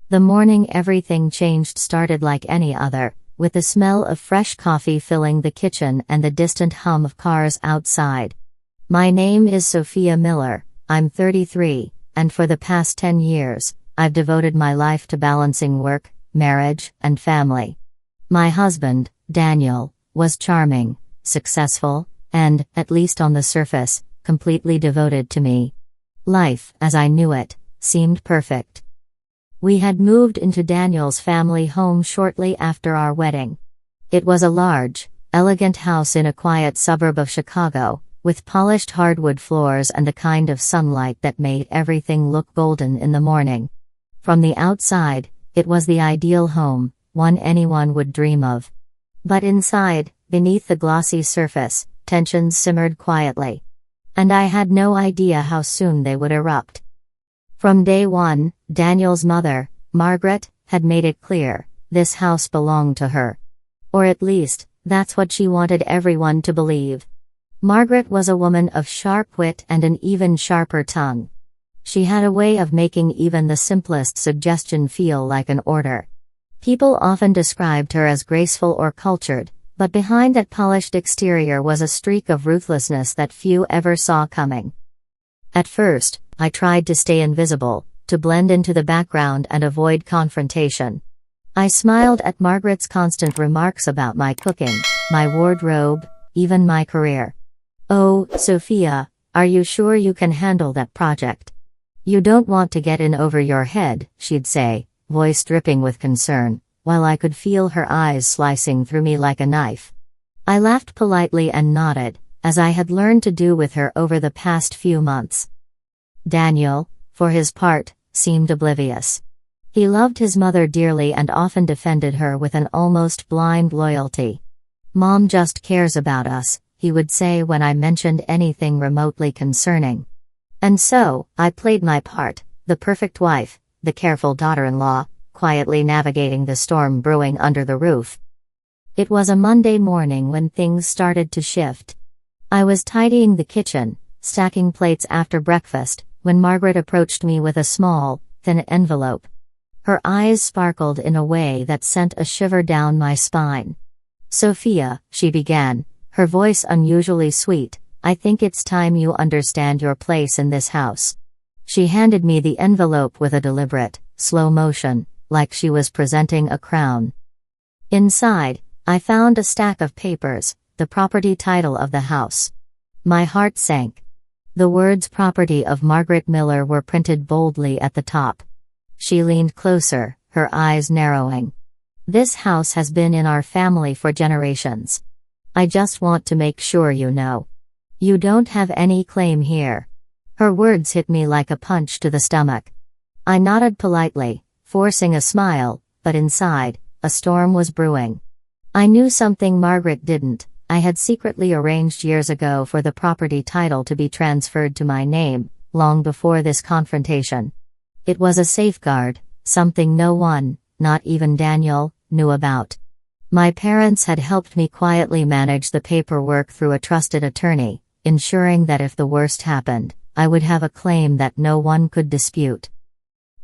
The morning everything changed started like any other, with the smell of fresh coffee filling the kitchen and the distant hum of cars outside. My name is Sophia Miller, I'm 33, and for the past 10 years, I've devoted my life to balancing work, marriage, and family. My husband, Daniel, was charming, successful, and, at least on the surface, completely devoted to me. Life, as I knew it, seemed perfect. We had moved into Daniel's family home shortly after our wedding. It was a large, elegant house in a quiet suburb of Chicago, with polished hardwood floors and the kind of sunlight that made everything look golden in the morning. From the outside, it was the ideal home, one anyone would dream of. But inside, beneath the glossy surface, tensions simmered quietly. And I had no idea how soon they would erupt. From day one, Daniel's mother, Margaret, had made it clear, this house belonged to her. Or at least, that's what she wanted everyone to believe. Margaret was a woman of sharp wit and an even sharper tongue. She had a way of making even the simplest suggestion feel like an order. People often described her as graceful or cultured, but behind that polished exterior was a streak of ruthlessness that few ever saw coming. At first, I tried to stay invisible, to blend into the background and avoid confrontation. I smiled at Margaret's constant remarks about my cooking, my wardrobe, even my career. "Oh, Sophia, are you sure you can handle that project? You don't want to get in over your head," she'd say, voice dripping with concern, while I could feel her eyes slicing through me like a knife. I laughed politely and nodded, as I had learned to do with her over the past few months. Daniel, for his part, seemed oblivious. He loved his mother dearly and often defended her with an almost blind loyalty. "Mom just cares about us," he would say when I mentioned anything remotely concerning. And so, I played my part, the perfect wife, the careful daughter-in-law, quietly navigating the storm brewing under the roof. It was a Monday morning when things started to shift. I was tidying the kitchen, stacking plates after breakfast, when Margaret approached me with a small, thin envelope. Her eyes sparkled in a way that sent a shiver down my spine. "Sophia," she began, her voice unusually sweet, "I think it's time you understand your place in this house." She handed me the envelope with a deliberate, slow motion, like she was presenting a crown. Inside, I found a stack of papers, the property title of the house. My heart sank. The words "Property of Margaret Miller" were printed boldly at the top. She leaned closer, her eyes narrowing. "This house has been in our family for generations. I just want to make sure you know. You don't have any claim here." Her words hit me like a punch to the stomach. I nodded politely, forcing a smile, but inside, a storm was brewing. I knew something Margaret didn't. I had secretly arranged years ago for the property title to be transferred to my name, long before this confrontation. It was a safeguard, something no one, not even Daniel, knew about. My parents had helped me quietly manage the paperwork through a trusted attorney, ensuring that if the worst happened, I would have a claim that no one could dispute.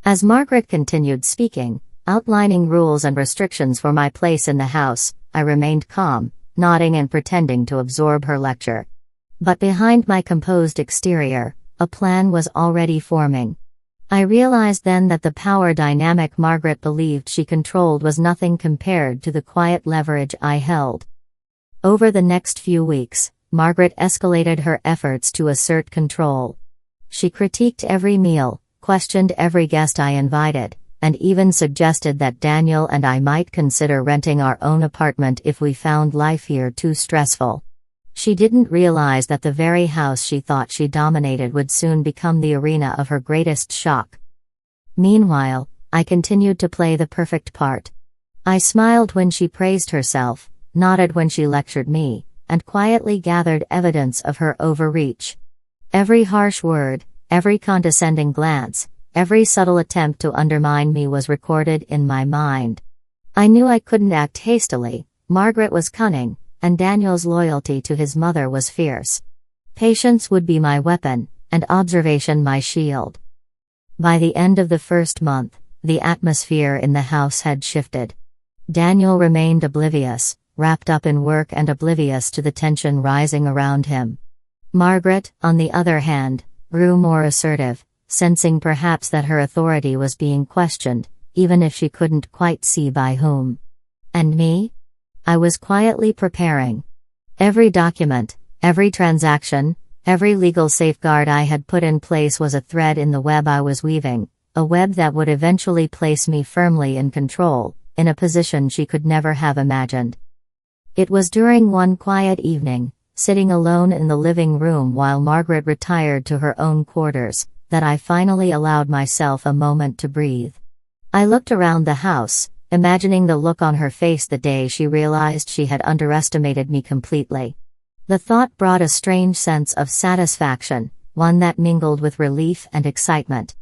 As Margaret continued speaking, outlining rules and restrictions for my place in the house, I remained calm, nodding and pretending to absorb her lecture. But behind my composed exterior, a plan was already forming. I realized then that the power dynamic Margaret believed she controlled was nothing compared to the quiet leverage I held. Over the next few weeks, Margaret escalated her efforts to assert control. She critiqued every meal, questioned every guest I invited, and even suggested that Daniel and I might consider renting our own apartment if we found life here too stressful. She didn't realize that the very house she thought she dominated would soon become the arena of her greatest shock. Meanwhile, I continued to play the perfect part. I smiled when she praised herself, nodded when she lectured me, and quietly gathered evidence of her overreach. Every harsh word, every condescending glance, every subtle attempt to undermine me was recorded in my mind. I knew I couldn't act hastily. Margaret was cunning, and Daniel's loyalty to his mother was fierce. Patience would be my weapon, and observation my shield. By the end of the first month, The atmosphere in the house had shifted. Daniel remained oblivious, wrapped up in work and oblivious to the tension rising around him. Margaret, on the other hand, grew more assertive, sensing perhaps that her authority was being questioned, even if she couldn't quite see by whom. And me? I was quietly preparing. Every document, every transaction, every legal safeguard I had put in place was a thread in the web I was weaving, a web that would eventually place me firmly in control, in a position she could never have imagined. It was during one quiet evening, sitting alone in the living room while Margaret retired to her own quarters, that I finally allowed myself a moment to breathe. I looked around the house, imagining the look on her face the day she realized she had underestimated me completely. The thought brought a strange sense of satisfaction, one that mingled with relief and excitement.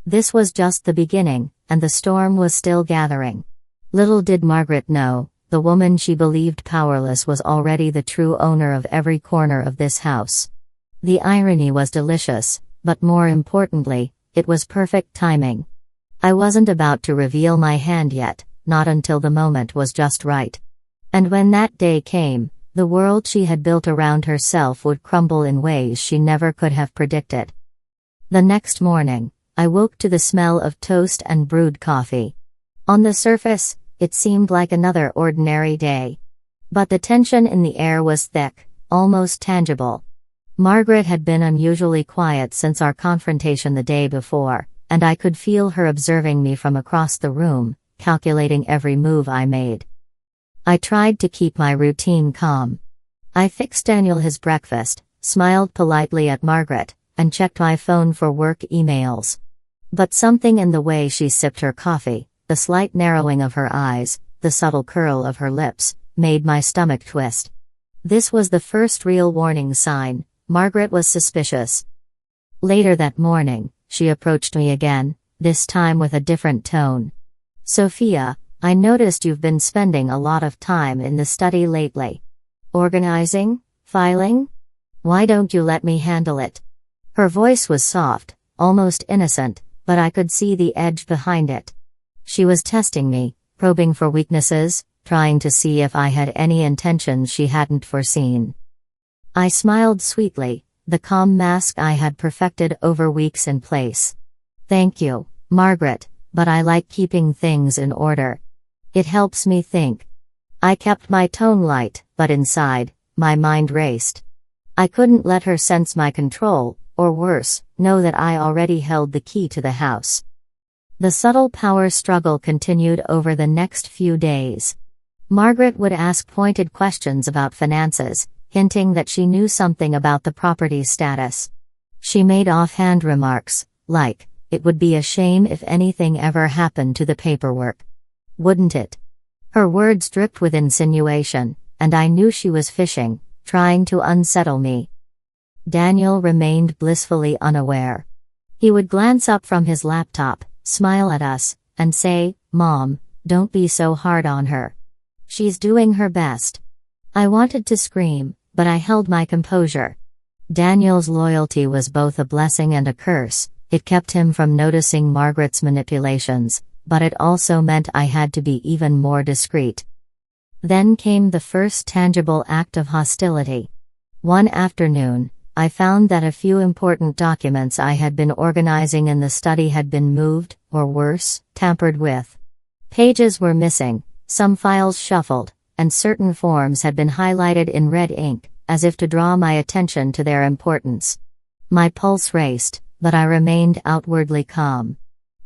This was just the beginning, and the storm was still gathering. Little did Margaret know, the woman she believed powerless was already the true owner of every corner of this house. The irony was delicious, but more importantly, it was perfect timing. I wasn't about to reveal my hand yet, not until the moment was just right. And when that day came, the world she had built around herself would crumble in ways she never could have predicted. The next morning, I woke to the smell of toast and brewed coffee. On the surface, it seemed like another ordinary day. But the tension in the air was thick, almost tangible. Margaret had been unusually quiet since our confrontation the day before, and I could feel her observing me from across the room, calculating every move I made. I tried to keep my routine calm. I fixed Daniel his breakfast, smiled politely at Margaret, and checked my phone for work emails. But something in the way she sipped her coffee, the slight narrowing of her eyes, the subtle curl of her lips, made my stomach twist. This was the first real warning sign. Margaret was suspicious. Later that morning, she approached me again, this time with a different tone. "Sophia, I noticed you've been spending a lot of time in the study lately. Organizing? Filing? Why don't you let me handle it?" Her voice was soft, almost innocent, but I could see the edge behind it. She was testing me, probing for weaknesses, trying to see if I had any intentions she hadn't foreseen. I smiled sweetly, the calm mask I had perfected over weeks in place. "Thank you, Margaret, but I like keeping things in order. It helps me think." I kept my tone light, but inside, my mind raced. I couldn't let her sense my control, or worse, know that I already held the key to the house. The subtle power struggle continued over the next few days. Margaret would ask pointed questions about finances, hinting that she knew something about the property's status. She made offhand remarks, like, "It would be a shame if anything ever happened to the paperwork. Wouldn't it?" Her words dripped with insinuation, and I knew she was fishing, trying to unsettle me. Daniel remained blissfully unaware. He would glance up from his laptop, smile at us, and say, "Mom, don't be so hard on her. She's doing her best." I wanted to scream, but I held my composure. Daniel's loyalty was both a blessing and a curse. It kept him from noticing Margaret's manipulations, but it also meant I had to be even more discreet. Then came the first tangible act of hostility. One afternoon, I found that a few important documents I had been organizing in the study had been moved, or worse, tampered with. Pages were missing, some files shuffled, and certain forms had been highlighted in red ink, as if to draw my attention to their importance. My pulse raced, but I remained outwardly calm.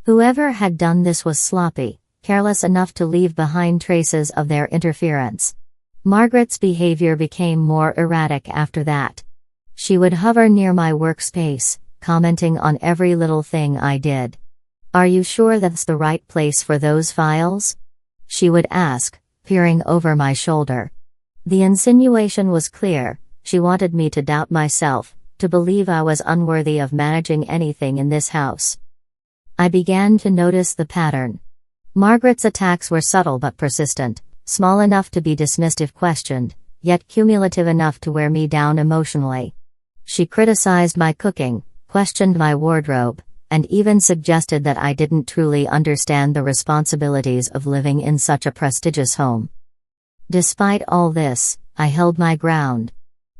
Whoever had done this was sloppy, careless enough to leave behind traces of their interference. Margaret's behavior became more erratic after that. She would hover near my workspace, commenting on every little thing I did. "Are you sure that's the right place for those files?" she would ask, peering over my shoulder. The insinuation was clear. She wanted me to doubt myself, to believe I was unworthy of managing anything in this house. I began to notice the pattern. Margaret's attacks were subtle but persistent, small enough to be dismissed if questioned, yet cumulative enough to wear me down emotionally. She criticized my cooking, questioned my wardrobe, and even suggested that I didn't truly understand the responsibilities of living in such a prestigious home. Despite all this, I held my ground.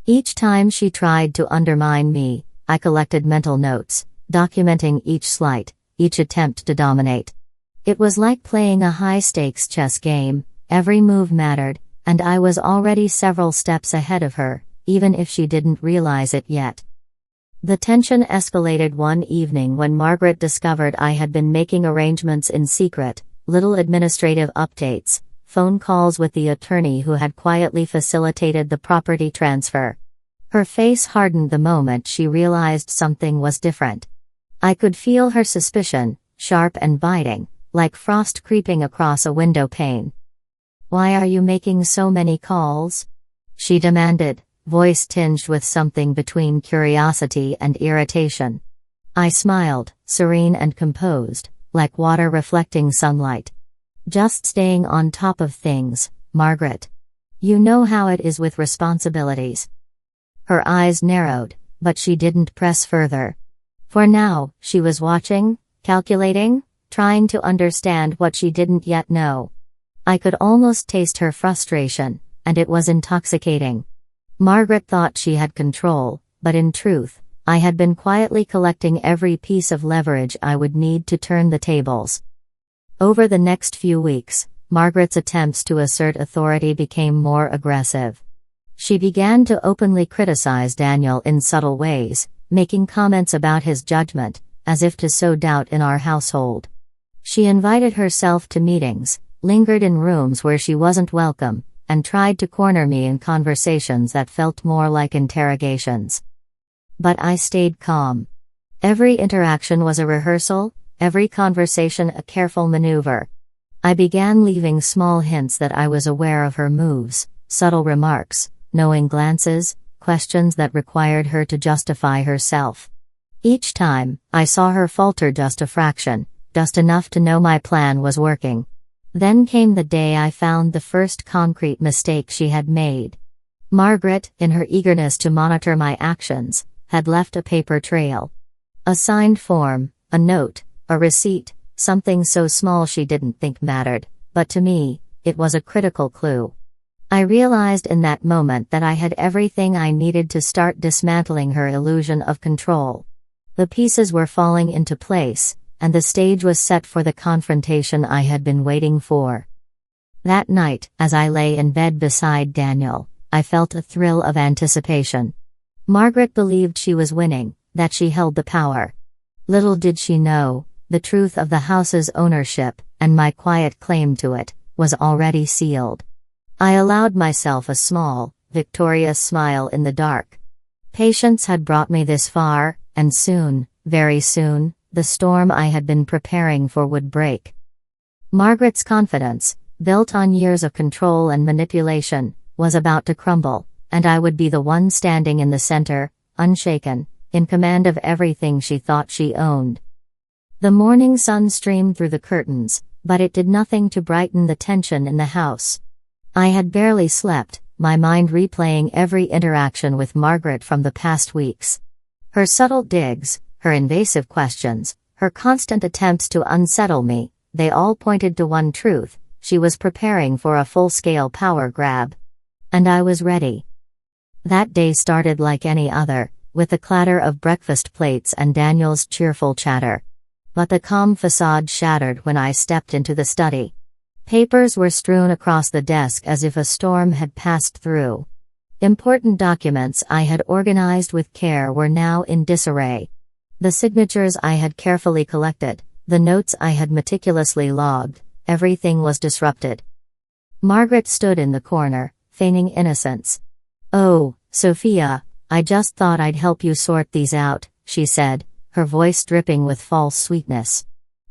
Each time she tried to undermine me, I collected mental notes, documenting each slight, each attempt to dominate. It was like playing a high-stakes chess game. Every move mattered, and I was already several steps ahead of her, even if she didn't realize it yet. The tension escalated one evening when Margaret discovered I had been making arrangements in secret, little administrative updates, phone calls with the attorney who had quietly facilitated the property transfer. Her face hardened the moment she realized something was different. I could feel her suspicion, sharp and biting, like frost creeping across a window pane. "Why are you making so many calls?" she demanded, voice tinged with something between curiosity and irritation. I smiled, serene and composed, like water reflecting sunlight. "Just staying on top of things, Margaret. You know how it is with responsibilities." Her eyes narrowed, but she didn't press further. For now, she was watching, calculating, trying to understand what she didn't yet know. I could almost taste her frustration, and it was intoxicating. Margaret thought she had control, but in truth, I had been quietly collecting every piece of leverage I would need to turn the tables. Over the next few weeks, Margaret's attempts to assert authority became more aggressive. She began to openly criticize Daniel in subtle ways, making comments about his judgment, as if to sow doubt in our household. She invited herself to meetings, lingered in rooms where she wasn't welcome, and tried to corner me in conversations that felt more like interrogations. But I stayed calm. Every interaction was a rehearsal, every conversation a careful maneuver. I began leaving small hints that I was aware of her moves, subtle remarks, knowing glances, questions that required her to justify herself. Each time, I saw her falter just a fraction, just enough to know my plan was working. Then came the day I found the first concrete mistake she had made. Margaret, in her eagerness to monitor my actions, had left a paper trail. A signed form, a note, a receipt, something so small she didn't think mattered, but to me, it was a critical clue. I realized in that moment that I had everything I needed to start dismantling her illusion of control. The pieces were falling into place, and the stage was set for the confrontation I had been waiting for. That night, as I lay in bed beside Daniel, I felt a thrill of anticipation. Margaret believed she was winning, that she held the power. Little did she know, the truth of the house's ownership, and my quiet claim to it, was already sealed. I allowed myself a small, victorious smile in the dark. Patience had brought me this far, and soon, very soon, the storm I had been preparing for would break. Margaret's confidence, built on years of control and manipulation, was about to crumble, and I would be the one standing in the center, unshaken, in command of everything she thought she owned. The morning sun streamed through the curtains, but it did nothing to brighten the tension in the house. I had barely slept, my mind replaying every interaction with Margaret from the past weeks. Her subtle digs, her invasive questions, her constant attempts to unsettle me, they all pointed to one truth: she was preparing for a full-scale power grab. And I was ready. That day started like any other, with the clatter of breakfast plates and Daniel's cheerful chatter. But the calm facade shattered when I stepped into the study. Papers were strewn across the desk as if a storm had passed through. Important documents I had organized with care were now in disarray. The signatures I had carefully collected, the notes I had meticulously logged, everything was disrupted. Margaret stood in the corner, feigning innocence. "Oh, Sophia, I just thought I'd help you sort these out," she said, her voice dripping with false sweetness.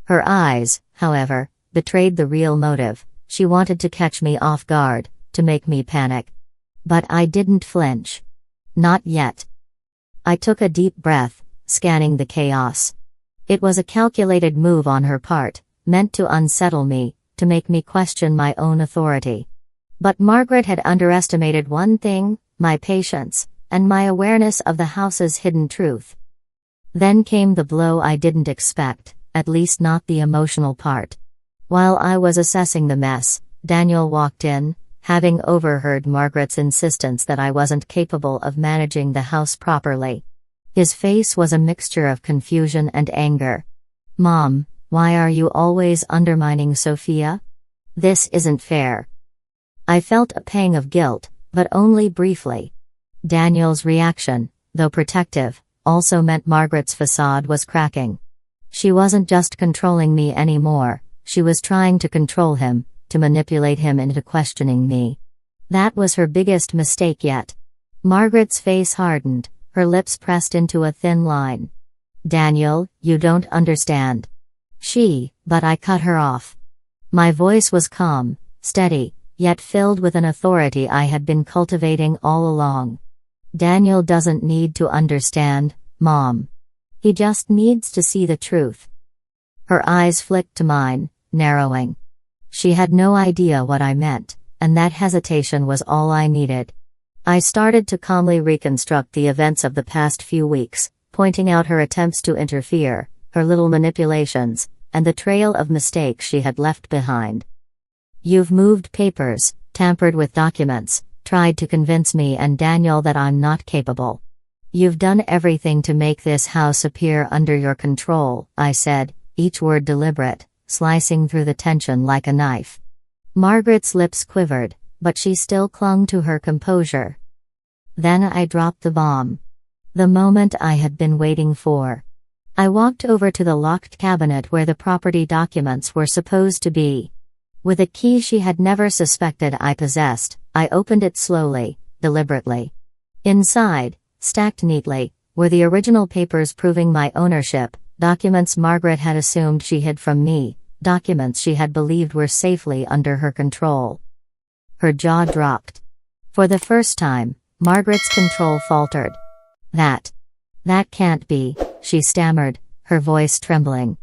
Her eyes, however, betrayed the real motive. She wanted to catch me off guard, to make me panic. But I didn't flinch. Not yet. I took a deep breath, scanning the chaos. It was a calculated move on her part, meant to unsettle me, to make me question my own authority. But Margaret had underestimated one thing: my patience, and my awareness of the house's hidden truth. Then came the blow I didn't expect, at least not the emotional part. While I was assessing the mess, Daniel walked in, having overheard Margaret's insistence that I wasn't capable of managing the house properly. His face was a mixture of confusion and anger. "Mom, why are you always undermining Sophia? This isn't fair." I felt a pang of guilt, but only briefly. Daniel's reaction, though protective, also meant Margaret's facade was cracking. She wasn't just controlling me anymore, she was trying to control him, to manipulate him into questioning me. That was her biggest mistake yet. Margaret's face hardened, her lips pressed into a thin line. "Daniel, you don't understand." But I cut her off. My voice was calm, steady, yet filled with an authority I had been cultivating all along. "Daniel doesn't need to understand, Mom. He just needs to see the truth." Her eyes flicked to mine, narrowing. She had no idea what I meant, and that hesitation was all I needed. I started to calmly reconstruct the events of the past few weeks, pointing out her attempts to interfere, her little manipulations, and the trail of mistakes she had left behind. "You've moved papers, tampered with documents, tried to convince me and Daniel that I'm not capable. You've done everything to make this house appear under your control," I said, each word deliberate, slicing through the tension like a knife. Margaret's lips quivered, but she still clung to her composure. Then I dropped the bomb. The moment I had been waiting for. I walked over to the locked cabinet where the property documents were supposed to be. With a key she had never suspected I possessed, I opened it slowly, deliberately. Inside, stacked neatly, were the original papers proving my ownership, documents Margaret had assumed she hid from me, documents she had believed were safely under her control. Her jaw dropped. For the first time, Margaret's control faltered. That can't be," she stammered, her voice trembling.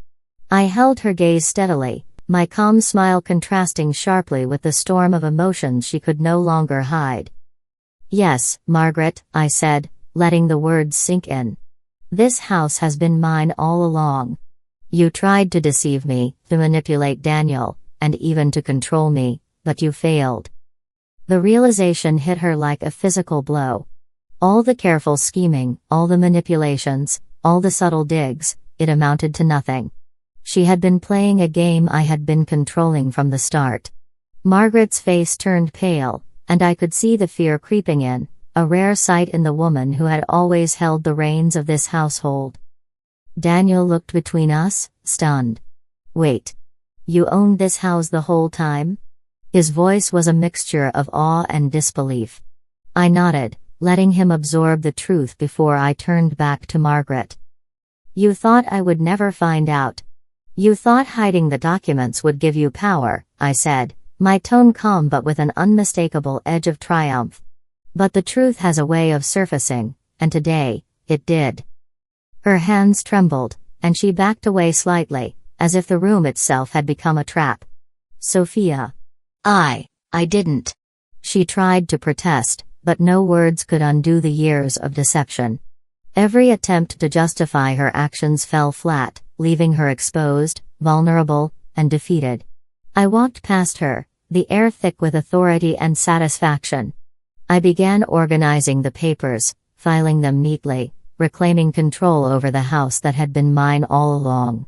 I held her gaze steadily, my calm smile contrasting sharply with the storm of emotions she could no longer hide. "Yes, Margaret," I said, letting the words sink in. "This house has been mine all along. You tried to deceive me, to manipulate Daniel, and even to control me, but you failed." The realization hit her like a physical blow. All the careful scheming, all the manipulations, all the subtle digs, it amounted to nothing. She had been playing a game I had been controlling from the start. Margaret's face turned pale, and I could see the fear creeping in, a rare sight in the woman who had always held the reins of this household. Daniel looked between us, stunned. "Wait. You owned this house the whole time?" His voice was a mixture of awe and disbelief. I nodded, letting him absorb the truth before I turned back to Margaret. "You thought I would never find out. You thought hiding the documents would give you power," I said, my tone calm but with an unmistakable edge of triumph. "But the truth has a way of surfacing, and today, it did." Her hands trembled, and she backed away slightly, as if the room itself had become a trap. "Sophia. I didn't." She tried to protest, but no words could undo the years of deception. Every attempt to justify her actions fell flat, leaving her exposed, vulnerable, and defeated. I walked past her, the air thick with authority and satisfaction. I began organizing the papers, filing them neatly, reclaiming control over the house that had been mine all along.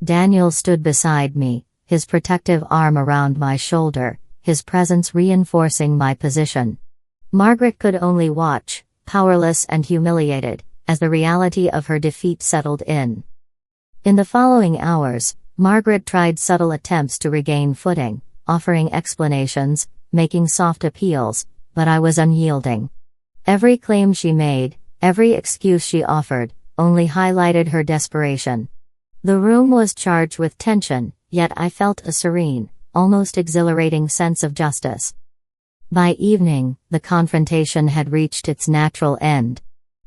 Daniel stood beside me, his protective arm around my shoulder, his presence reinforcing my position. Margaret could only watch, powerless and humiliated, as the reality of her defeat settled in. In the following hours, Margaret tried subtle attempts to regain footing, offering explanations, making soft appeals, but I was unyielding. Every claim she made, every excuse she offered, only highlighted her desperation. The room was charged with tension, yet I felt a serene, almost exhilarating sense of justice. By evening, the confrontation had reached its natural end.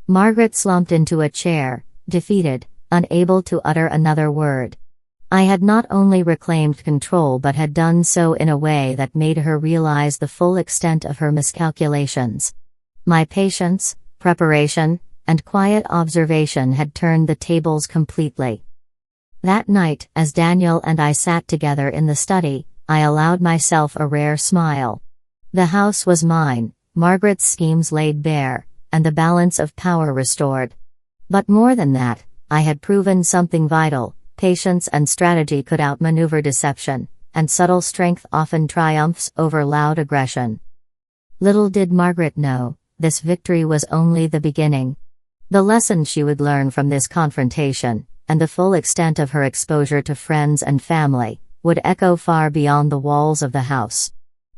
Margaret slumped into a chair, defeated, unable to utter another word. I had not only reclaimed control but had done so in a way that made her realize the full extent of her miscalculations. My patience, preparation, and quiet observation had turned the tables completely. That night, as Daniel and I sat together in the study, I allowed myself a rare smile. The house was mine, Margaret's schemes laid bare, and the balance of power restored. But more than that, I had proven something vital: patience and strategy could outmaneuver deception, and subtle strength often triumphs over loud aggression. Little did Margaret know, this victory was only the beginning. The lesson she would learn from this confrontation, and the full extent of her exposure to friends and family, would echo far beyond the walls of the house.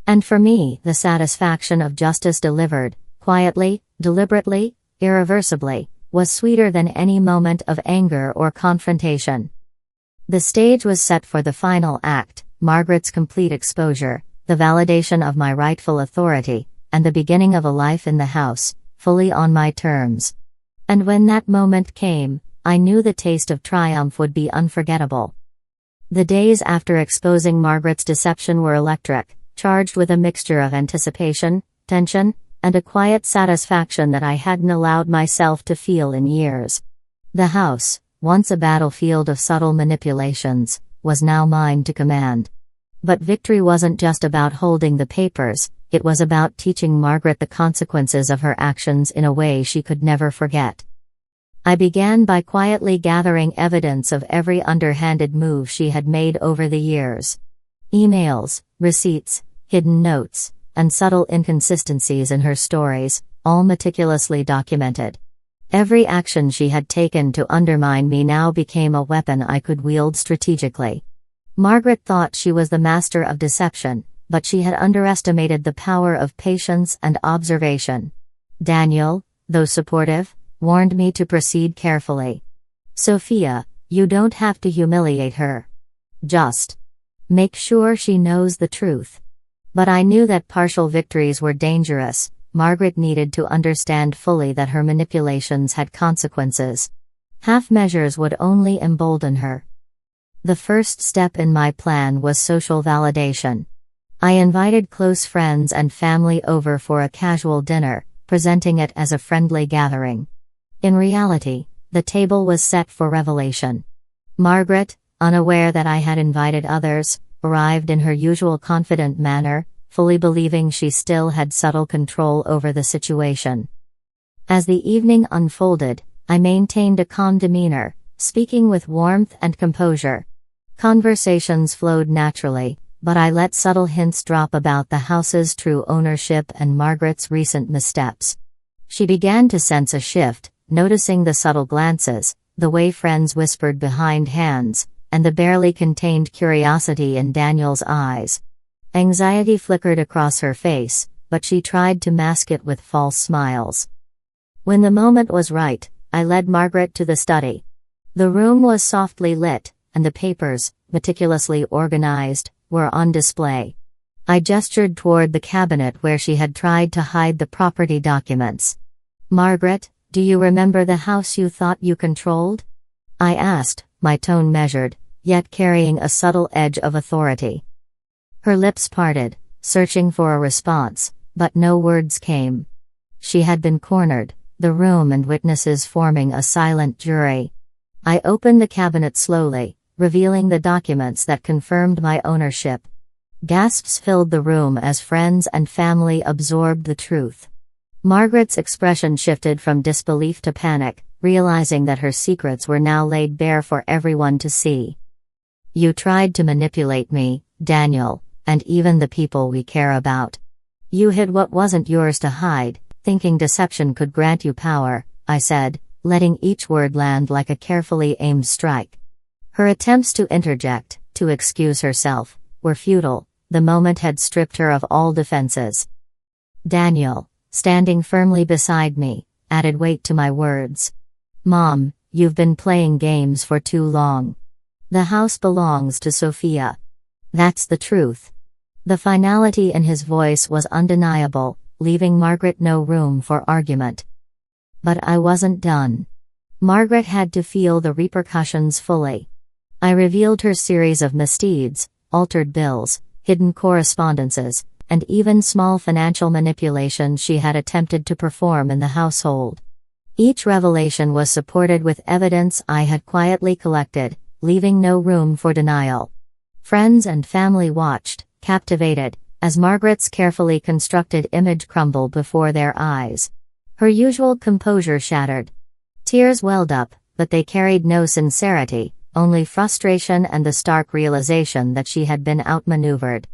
And for me, the satisfaction of justice delivered, quietly, deliberately, irreversibly, was sweeter than any moment of anger or confrontation. The stage was set for the final act, Margaret's complete exposure, the validation of my rightful authority, and the beginning of a life in the house, fully on my terms. And when that moment came, I knew the taste of triumph would be unforgettable. The days after exposing Margaret's deception were electric, charged with a mixture of anticipation, tension, and a quiet satisfaction that I hadn't allowed myself to feel in years. The house, once a battlefield of subtle manipulations, was now mine to command. But victory wasn't just about holding the papers, it was about teaching Margaret the consequences of her actions in a way she could never forget. I began by quietly gathering evidence of every underhanded move she had made over the years. Emails, receipts, hidden notes, and subtle inconsistencies in her stories, all meticulously documented. Every action she had taken to undermine me now became a weapon I could wield strategically. Margaret thought she was the master of deception, but she had underestimated the power of patience and observation. Daniel, though supportive, warned me to proceed carefully. "Sophia, you don't have to humiliate her. Just make sure she knows the truth." But I knew that partial victories were dangerous. Margaret needed to understand fully that her manipulations had consequences. Half measures would only embolden her. The first step in my plan was social validation. I invited close friends and family over for a casual dinner, presenting it as a friendly gathering. In reality, the table was set for revelation. Margaret, unaware that I had invited others, arrived in her usual confident manner, fully believing she still had subtle control over the situation. As the evening unfolded, I maintained a calm demeanor, speaking with warmth and composure. Conversations flowed naturally, but I let subtle hints drop about the house's true ownership and Margaret's recent missteps. She began to sense a shift, noticing the subtle glances, the way friends whispered behind hands, and the barely contained curiosity in Daniel's eyes. Anxiety flickered across her face, but she tried to mask it with false smiles. When the moment was right, I led Margaret to the study. The room was softly lit, and the papers, meticulously organized, were on display. I gestured toward the cabinet where she had tried to hide the property documents. "Margaret, do you remember the house you thought you controlled?" I asked, my tone measured, yet carrying a subtle edge of authority. Her lips parted, searching for a response, but no words came. She had been cornered, the room and witnesses forming a silent jury. I opened the cabinet slowly, revealing the documents that confirmed my ownership. Gasps filled the room as friends and family absorbed the truth. Margaret's expression shifted from disbelief to panic, realizing that her secrets were now laid bare for everyone to see. "You tried to manipulate me, Daniel, and even the people we care about. You hid what wasn't yours to hide, thinking deception could grant you power," I said, letting each word land like a carefully aimed strike. Her attempts to interject, to excuse herself, were futile. The moment had stripped her of all defenses. Daniel, standing firmly beside me, added weight to my words. "Mom, you've been playing games for too long. The house belongs to Sophia. That's the truth." The finality in his voice was undeniable, leaving Margaret no room for argument. But I wasn't done. Margaret had to feel the repercussions fully. I revealed her series of misdeeds, altered bills, hidden correspondences, and even small financial manipulations she had attempted to perform in the household. Each revelation was supported with evidence I had quietly collected, leaving no room for denial. Friends and family watched, captivated, as Margaret's carefully constructed image crumbled before their eyes. Her usual composure shattered. Tears welled up, but they carried no sincerity, only frustration and the stark realization that she had been outmaneuvered.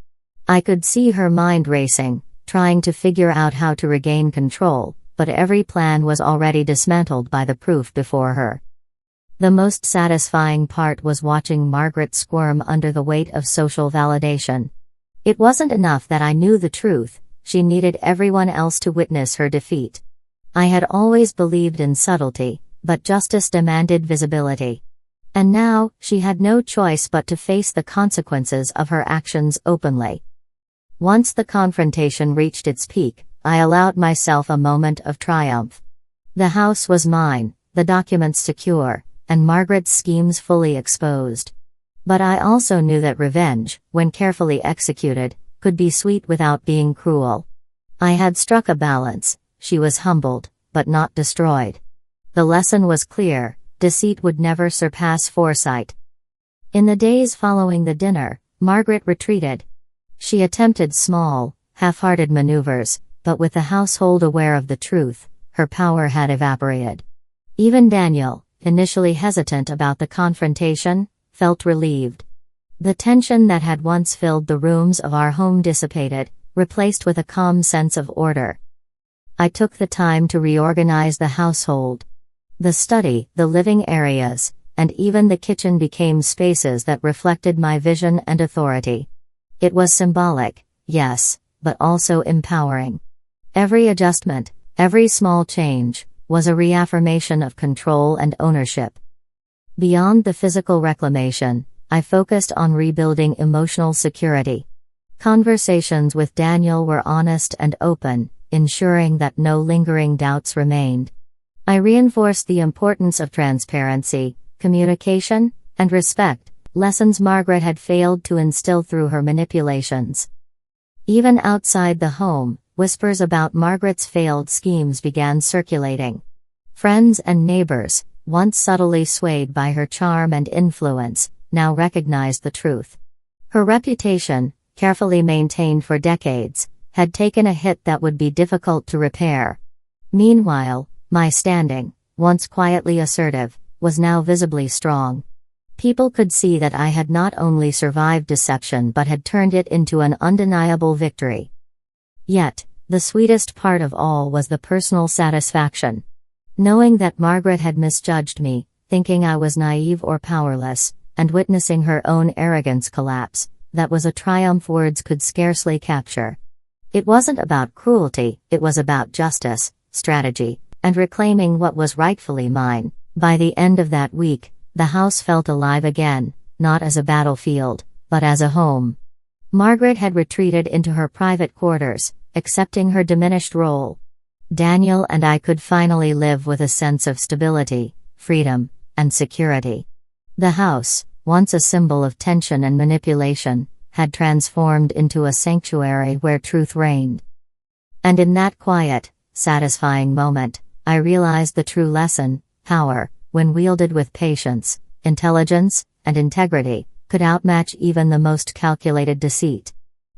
I could see her mind racing, trying to figure out how to regain control, but every plan was already dismantled by the proof before her. The most satisfying part was watching Margaret squirm under the weight of social validation. It wasn't enough that I knew the truth, she needed everyone else to witness her defeat. I had always believed in subtlety, but justice demanded visibility. And now, she had no choice but to face the consequences of her actions openly. Once the confrontation reached its peak, I allowed myself a moment of triumph. The house was mine, the documents secure, and Margaret's schemes fully exposed. But I also knew that revenge, when carefully executed, could be sweet without being cruel. I had struck a balance. She was humbled, but not destroyed. The lesson was clear: deceit would never surpass foresight. In the days following the dinner, Margaret retreated. She attempted small, half-hearted maneuvers, but with the household aware of the truth, her power had evaporated. Even Daniel, initially hesitant about the confrontation, felt relieved. The tension that had once filled the rooms of our home dissipated, replaced with a calm sense of order. I took the time to reorganize the household. The study, the living areas, and even the kitchen became spaces that reflected my vision and authority. It was symbolic, yes, but also empowering. Every adjustment, every small change, was a reaffirmation of control and ownership. Beyond the physical reclamation, I focused on rebuilding emotional security. Conversations with Daniel were honest and open, ensuring that no lingering doubts remained. I reinforced the importance of transparency, communication, and respect, lessons Margaret had failed to instill through her manipulations. Even outside the home, whispers about Margaret's failed schemes began circulating. Friends and neighbors, once subtly swayed by her charm and influence, now recognized the truth. Her reputation, carefully maintained for decades, had taken a hit that would be difficult to repair. Meanwhile, my standing, once quietly assertive, was now visibly strong. People could see that I had not only survived deception but had turned it into an undeniable victory. Yet, the sweetest part of all was the personal satisfaction. Knowing that Margaret had misjudged me, thinking I was naive or powerless, and witnessing her own arrogance collapse, that was a triumph words could scarcely capture. It wasn't about cruelty, it was about justice, strategy, and reclaiming what was rightfully mine. By the end of that week, the house felt alive again, not as a battlefield, but as a home. Margaret had retreated into her private quarters, accepting her diminished role. Daniel and I could finally live with a sense of stability, freedom, and security. The house, once a symbol of tension and manipulation, had transformed into a sanctuary where truth reigned. And in that quiet, satisfying moment, I realized the true lesson: power, when wielded with patience, intelligence, and integrity, could outmatch even the most calculated deceit.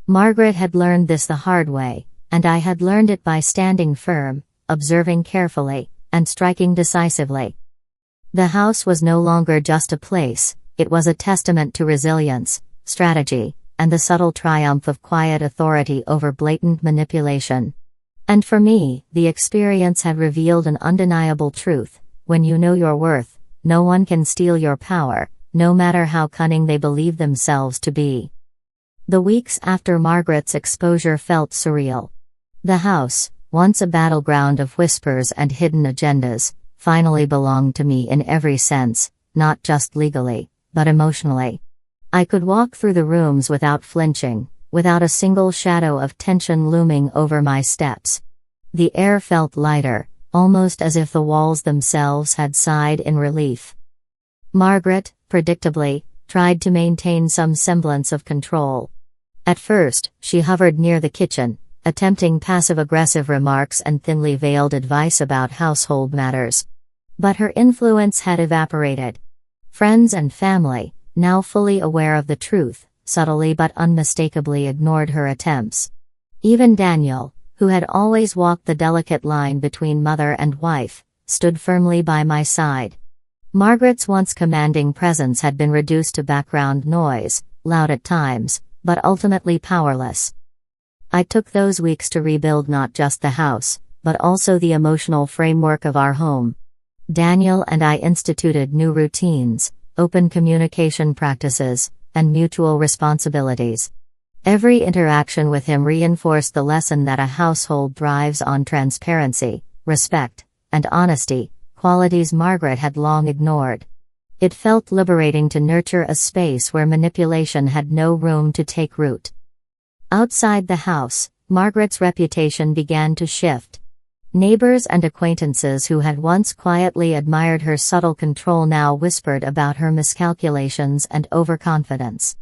Margaret had learned this the hard way, and I had learned it by standing firm, observing carefully, and striking decisively. The house was no longer just a place, it was a testament to resilience, strategy, and the subtle triumph of quiet authority over blatant manipulation. And for me, the experience had revealed an undeniable truth: when you know your worth, no one can steal your power, no matter how cunning they believe themselves to be. The weeks after Margaret's exposure felt surreal. The house, once a battleground of whispers and hidden agendas, finally belonged to me in every sense, not just legally, but emotionally. I could walk through the rooms without flinching, without a single shadow of tension looming over my steps. The air felt lighter, almost as if the walls themselves had sighed in relief. Margaret, predictably, tried to maintain some semblance of control. At first, she hovered near the kitchen, attempting passive-aggressive remarks and thinly veiled advice about household matters. But her influence had evaporated. Friends and family, now fully aware of the truth, subtly but unmistakably ignored her attempts. Even Daniel, who had always walked the delicate line between mother and wife, stood firmly by my side. Margaret's once commanding presence had been reduced to background noise, loud at times, but ultimately powerless. I took those weeks to rebuild not just the house, but also the emotional framework of our home. Daniel and I instituted new routines, open communication practices, and mutual responsibilities. Every interaction with him reinforced the lesson that a household thrives on transparency, respect, and honesty, qualities Margaret had long ignored. It felt liberating to nurture a space where manipulation had no room to take root. Outside the house, Margaret's reputation began to shift. Neighbors and acquaintances who had once quietly admired her subtle control now whispered about her miscalculations and overconfidence.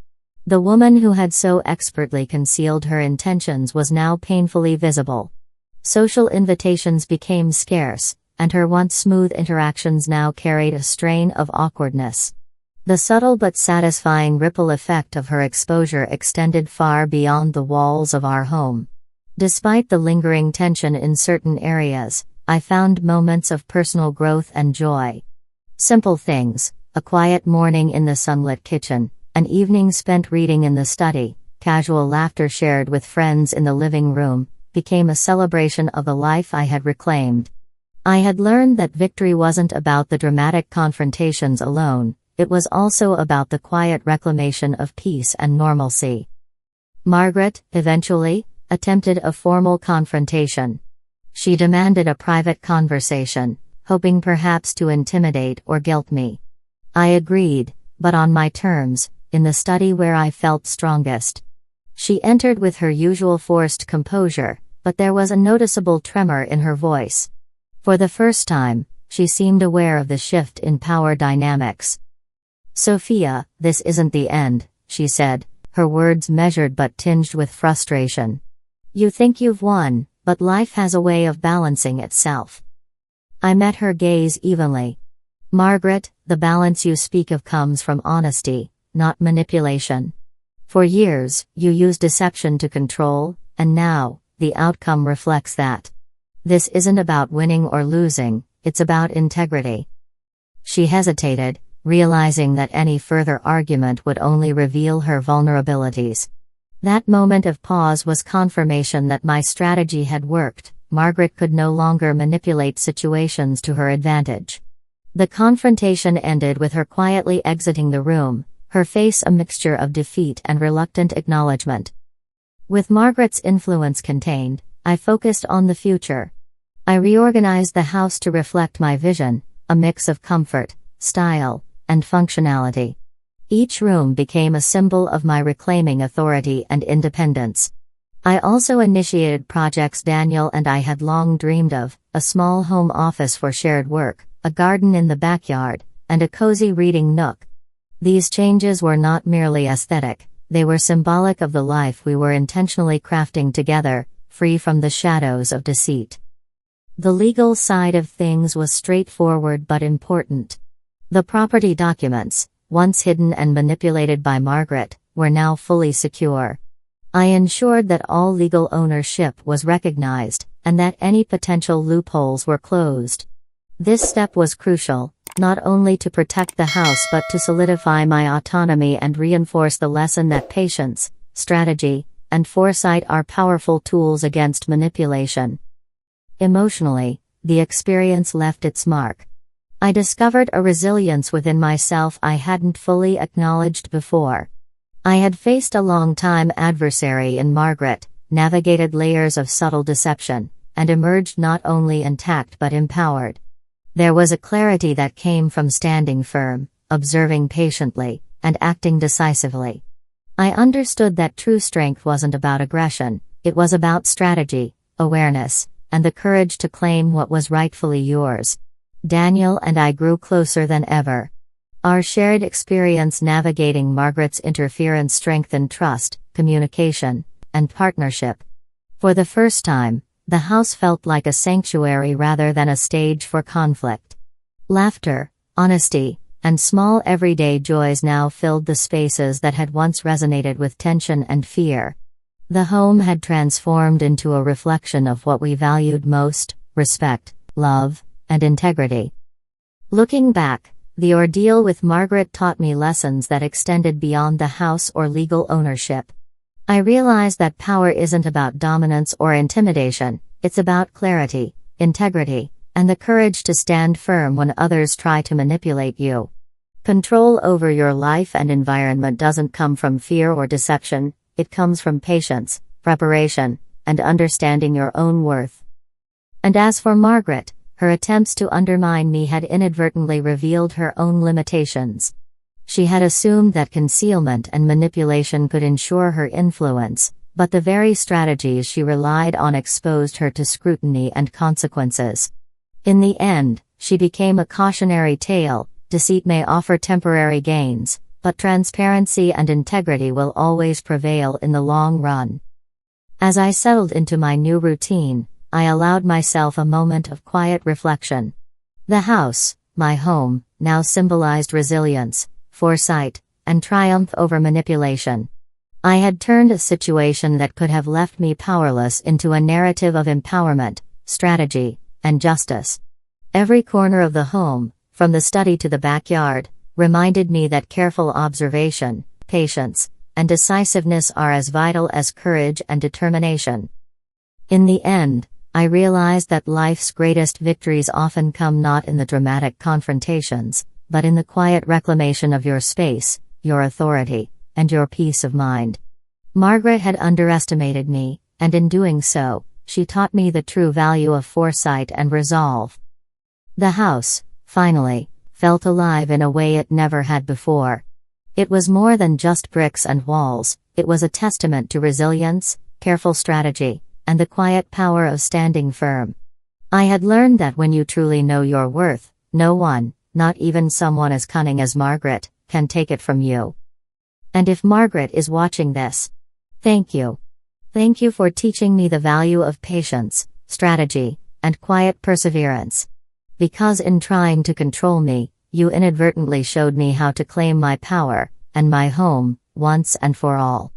The woman who had so expertly concealed her intentions was now painfully visible. Social invitations became scarce, and her once smooth interactions now carried a strain of awkwardness. The subtle but satisfying ripple effect of her exposure extended far beyond the walls of our home. Despite the lingering tension in certain areas, I found moments of personal growth and joy. Simple things, a quiet morning in the sunlit kitchen, an evening spent reading in the study, casual laughter shared with friends in the living room, became a celebration of the life I had reclaimed. I had learned that victory wasn't about the dramatic confrontations alone, it was also about the quiet reclamation of peace and normalcy. Margaret, eventually, attempted a formal confrontation. She demanded a private conversation, hoping perhaps to intimidate or guilt me. I agreed, but on my terms, in the study where I felt strongest. She entered with her usual forced composure, but there was a noticeable tremor in her voice. For the first time, she seemed aware of the shift in power dynamics. "Sophia, this isn't the end," she said, her words measured but tinged with frustration. "You think you've won, but life has a way of balancing itself." I met her gaze evenly. "Margaret, the balance you speak of comes from honesty, not manipulation. For years, you used deception to control, and now, the outcome reflects that. This isn't about winning or losing, it's about integrity." She hesitated, realizing that any further argument would only reveal her vulnerabilities. That moment of pause was confirmation that my strategy had worked. Margaret could no longer manipulate situations to her advantage. The confrontation ended with her quietly exiting the room, her face a mixture of defeat and reluctant acknowledgement. With Margaret's influence contained, I focused on the future. I reorganized the house to reflect my vision, a mix of comfort, style, and functionality. Each room became a symbol of my reclaiming authority and independence. I also initiated projects Daniel and I had long dreamed of, a small home office for shared work, a garden in the backyard, and a cozy reading nook. These changes were not merely aesthetic, they were symbolic of the life we were intentionally crafting together, free from the shadows of deceit. The legal side of things was straightforward but important. The property documents, once hidden and manipulated by Margaret, were now fully secure. I ensured that all legal ownership was recognized, and that any potential loopholes were closed. This step was crucial, not only to protect the house but to solidify my autonomy and reinforce the lesson that patience, strategy, and foresight are powerful tools against manipulation. Emotionally, the experience left its mark. I discovered a resilience within myself I hadn't fully acknowledged before. I had faced a long-time adversary in Margaret, navigated layers of subtle deception, and emerged not only intact but empowered. There was a clarity that came from standing firm, observing patiently, and acting decisively. I understood that true strength wasn't about aggression, it was about strategy, awareness, and the courage to claim what was rightfully yours. Daniel and I grew closer than ever. Our shared experience navigating Margaret's interference strengthened trust, communication, and partnership. For the first time, the house felt like a sanctuary rather than a stage for conflict. Laughter, honesty, and small everyday joys now filled the spaces that had once resonated with tension and fear. The home had transformed into a reflection of what we valued most: respect, love, and integrity. Looking back, the ordeal with Margaret taught me lessons that extended beyond the house or legal ownership. I realized that power isn't about dominance or intimidation, it's about clarity, integrity, and the courage to stand firm when others try to manipulate you. Control over your life and environment doesn't come from fear or deception, it comes from patience, preparation, and understanding your own worth. And as for Margaret, her attempts to undermine me had inadvertently revealed her own limitations. She had assumed that concealment and manipulation could ensure her influence, but the very strategies she relied on exposed her to scrutiny and consequences. In the end, she became a cautionary tale. Deceit may offer temporary gains, but transparency and integrity will always prevail in the long run. As I settled into my new routine, I allowed myself a moment of quiet reflection. The house, my home, now symbolized resilience, foresight, and triumph over manipulation. I had turned a situation that could have left me powerless into a narrative of empowerment, strategy, and justice. Every corner of the home, from the study to the backyard, reminded me that careful observation, patience, and decisiveness are as vital as courage and determination. In the end, I realized that life's greatest victories often come not in the dramatic confrontations, but in the quiet reclamation of your space, your authority, and your peace of mind. Margaret had underestimated me, and in doing so, she taught me the true value of foresight and resolve. The house, finally, felt alive in a way it never had before. It was more than just bricks and walls, it was a testament to resilience, careful strategy, and the quiet power of standing firm. I had learned that when you truly know your worth, no one, not even someone as cunning as Margaret, can take it from you. And if Margaret is watching this, thank you. Thank you for teaching me the value of patience, strategy, and quiet perseverance. Because in trying to control me, you inadvertently showed me how to claim my power, and my home, once and for all.